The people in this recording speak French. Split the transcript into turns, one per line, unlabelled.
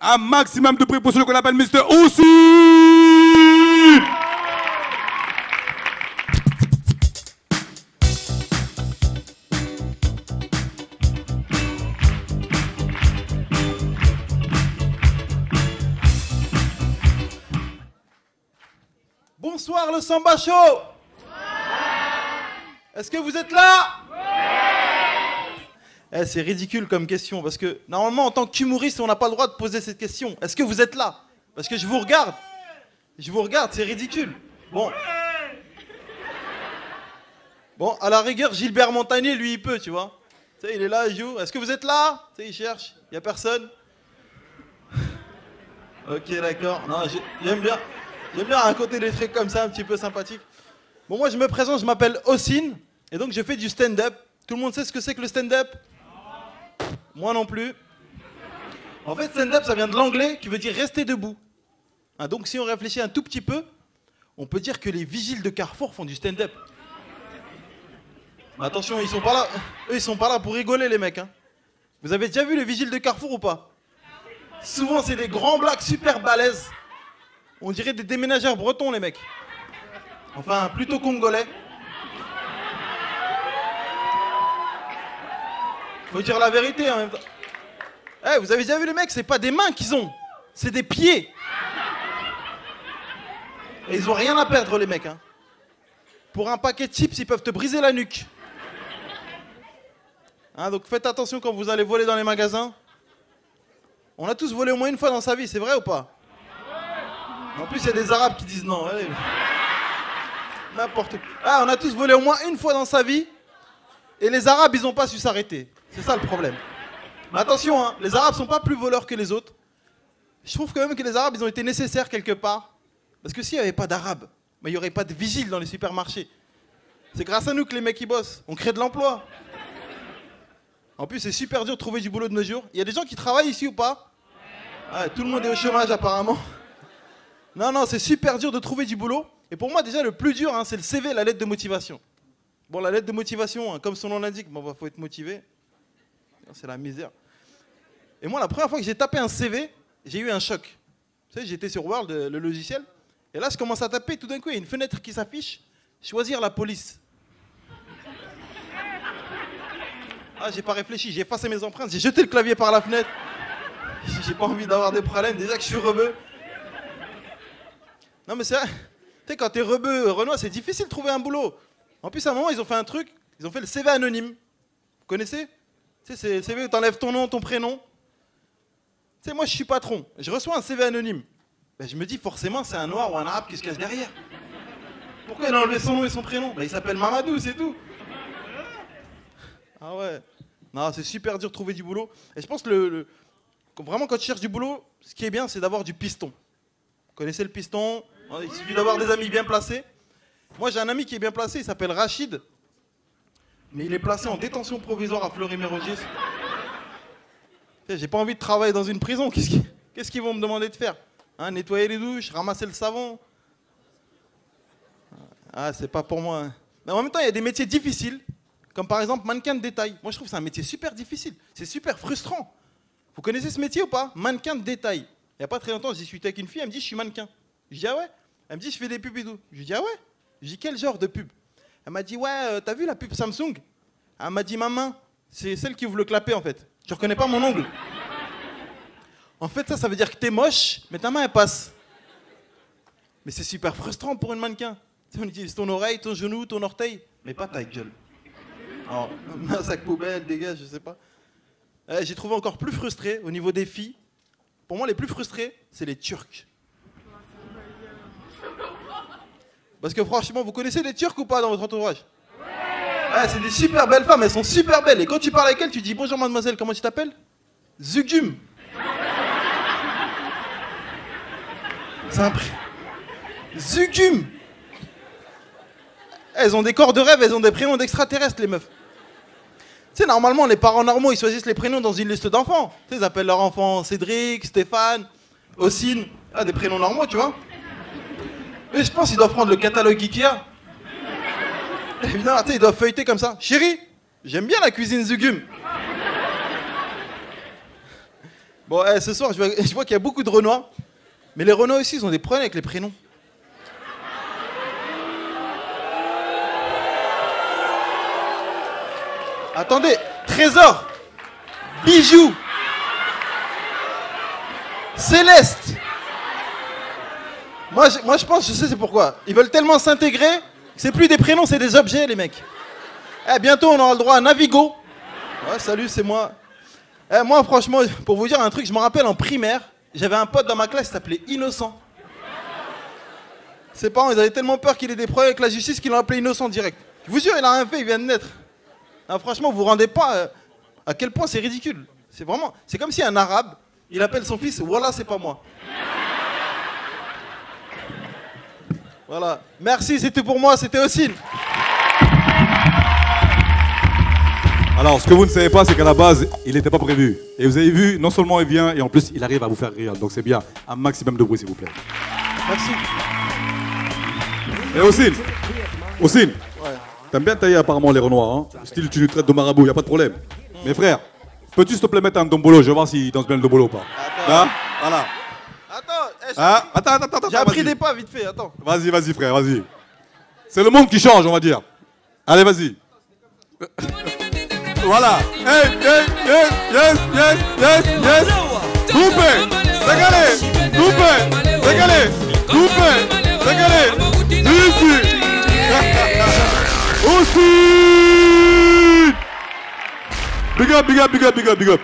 Un maximum de bruit pour celui qu'on appelle Mr. Aussi.
Bonsoir le Samba Show. Est-ce que vous êtes là? C'est ridicule comme question, parce que normalement en tant qu'humoriste on n'a pas le droit de poser cette question. Est-ce que vous êtes là? Parce que je vous regarde, c'est ridicule. Bon, à la rigueur Gilbert Montagnier lui il peut, tu vois. Tu sais, il est là, il joue. Est-ce que vous êtes là? Tu sais, il cherche, il n'y a personne. Ok, d'accord. Non, j'aime bien raconter des trucs comme ça, un petit peu sympathique. Bon, moi je me présente, je m'appelle Ossine, et donc je fais du stand-up. Tout le monde sait ce que c'est que le stand-up? Moi non plus. En fait, stand-up, ça vient de l'anglais qui veut dire rester debout. Hein, donc si on réfléchit un tout petit peu, on peut dire que les vigiles de Carrefour font du stand-up. Attention, ils sont pas là. Eux, ils sont pas là pour rigoler, les mecs. Hein. Vous avez déjà vu les vigiles de Carrefour ou pas? Souvent, c'est des grands blacks super balèzes. On dirait des déménageurs bretons, les mecs. Enfin, plutôt congolais. Faut dire la vérité en même temps. Eh, vous avez déjà vu les mecs, c'est pas des mains qu'ils ont, c'est des pieds. Et ils ont rien à perdre, les mecs. Hein. Pour un paquet de chips, ils peuvent te briser la nuque. Hein, donc faites attention quand vous allez voler dans les magasins. On a tous volé au moins une fois dans sa vie, c'est vrai ou pas? En plus, il y a des Arabes qui disent non. Allez. N'importe quoi. Ah, on a tous volé au moins une fois dans sa vie. Et les Arabes, ils n'ont pas su s'arrêter. C'est ça le problème. Mais attention, hein, les Arabes sont pas plus voleurs que les autres. Je trouve quand même que les Arabes, ils ont été nécessaires quelque part. Parce que s'il n'y avait pas d'Arabes, il n'y aurait pas de vigiles dans les supermarchés. C'est grâce à nous que les mecs, ils bossent. On crée de l'emploi. En plus, c'est super dur de trouver du boulot de nos jours. Il y a des gens qui travaillent ici ou pas? Ouais, tout le monde est au chômage, apparemment. Non, c'est super dur de trouver du boulot. Et pour moi, déjà, le plus dur, hein, c'est le CV, la lettre de motivation. Bon, la lettre de motivation, hein, comme son nom l'indique, faut être motivé. C'est la misère. Et moi, la première fois que j'ai tapé un CV, j'ai eu un choc. Vous savez, j'étais sur Word, le logiciel. Et là, je commence à taper, tout d'un coup, il y a une fenêtre qui s'affiche. Choisir la police. Ah, j'ai pas réfléchi, j'ai effacé mes empreintes, j'ai jeté le clavier par la fenêtre. J'ai pas envie d'avoir des problèmes, déjà que je suis rebeu. Non, mais c'est vrai. Tu sais, quand t'es rebeu, Renoir, c'est difficile de trouver un boulot. En plus, à un moment, ils ont fait un truc, ils ont fait le CV anonyme. Vous connaissez? Tu sais, c'est le CV où t'enlèves ton nom, ton prénom. Tu sais, moi, je suis patron. Je reçois un CV anonyme. Ben, je me dis, forcément, c'est un noir ou un arabe qui se cache derrière. Pourquoi il a enlevé son nom et son prénom? Ben, il s'appelle Mamadou, c'est tout. Ah ouais. Non, c'est super dur de trouver du boulot. Et je pense que vraiment, quand tu cherches du boulot, ce qui est bien, c'est d'avoir du piston. Vous connaissez le piston? Il suffit d'avoir des amis bien placés. Moi, j'ai un ami qui est bien placé, il s'appelle Rachid. Mais il est placé en détention provisoire à Fleury-Mérogis. J'ai pas envie de travailler dans une prison. Qu'est-ce qu'ils vont me demander de faire? Hein, nettoyer les douches, ramasser le savon? Ah, c'est pas pour moi. Hein. Mais en même temps, il y a des métiers difficiles, comme par exemple mannequin de détail. Moi, je trouve que c'est un métier super difficile. C'est super frustrant. Vous connaissez ce métier ou pas? Mannequin de détail. Il n'y a pas très longtemps, j'ai discuté avec une fille, elle me dit, je suis mannequin. Je dis, ah ouais? Elle me dit, je fais des pubs et tout. Je lui dis, ah ouais? Je dis, quel genre de pub? Elle m'a dit, ouais, t'as vu la pub Samsung? Elle m'a dit, ma main, c'est celle qui ouvre le clapet en fait. Tu reconnais pas mon ongle? En fait, ça veut dire que t'es moche, mais ta main elle passe. Mais c'est super frustrant pour une mannequin. Tu sais, on utilise ton oreille, ton genou, ton orteil, mais pas ta gueule. Alors, un sac poubelle, dégage, je sais pas. J'ai trouvé encore plus frustré au niveau des filles. Pour moi, les plus frustrés, c'est les Turcs. Parce que franchement, vous connaissez les Turcs ou pas dans votre entourage? Ouais, c'est des super belles femmes, elles sont super belles. Et quand tu parles avec elles, tu dis bonjour mademoiselle, comment tu t'appelles? Zugum. C'est un prix. Zugum. Elles ont des corps de rêve, elles ont des prénoms d'extraterrestres, les meufs. Tu sais, normalement, les parents normaux, ils choisissent les prénoms dans une liste d'enfants. Tu sais, ils appellent leur enfant Cédric, Stéphane, Ossine. Ah, des prénoms normaux, tu vois. Et je pense qu'ils doivent prendre le catalogue Ikea. Évidemment, tu sais, ils doivent feuilleter comme ça. Chérie, j'aime bien la cuisine Zugum. Bon, ce soir, je vois qu'il y a beaucoup de Renois. Mais les Renois aussi, ils ont des problèmes avec les prénoms. Attendez, Trésor, Bijou, Céleste. Moi, je pense, je sais c'est pourquoi. Ils veulent tellement s'intégrer que c'est plus des prénoms, c'est des objets, les mecs. Bientôt, on aura le droit à Navigo. Ouais, salut, c'est moi. Moi, franchement, pour vous dire un truc, je me rappelle en primaire, j'avais un pote dans ma classe qui s'appelait Innocent. Ses parents, ils avaient tellement peur qu'il ait des problèmes avec la justice qu'ils l'ont appelé Innocent direct. Je vous jure, il a rien fait, il vient de naître. Ah, franchement, vous vous rendez pas à quel point c'est ridicule. C'est comme si un arabe, il appelle son fils, voilà, c'est pas moi. Voilà. Merci, c'était pour moi, c'était Ossine.
Alors, ce que vous ne savez pas, c'est qu'à la base, il n'était pas prévu. Et vous avez vu, non seulement il vient, et en plus, il arrive à vous faire rire. Donc c'est bien. Un maximum de bruit, s'il vous plaît.
Merci.
Et Ossine,
Ouais.
t'aimes bien tailler apparemment les Renois, hein? Style, tu nous traites de marabout, y a pas de problème. Mais frère, peux-tu s'il te plaît mettre un dombolo? Je vais voir s'il danse bien le dombolo ou pas. Hein? Voilà.
Attends, j'ai appris
vas-y.
des pas vite fait, attends.
Vas-y, frère, vas-y. C'est le monde qui change, on va dire. Allez, vas-y. Voilà. Hey, yes. Coupé, régalé. Ici. Aussi. Big up.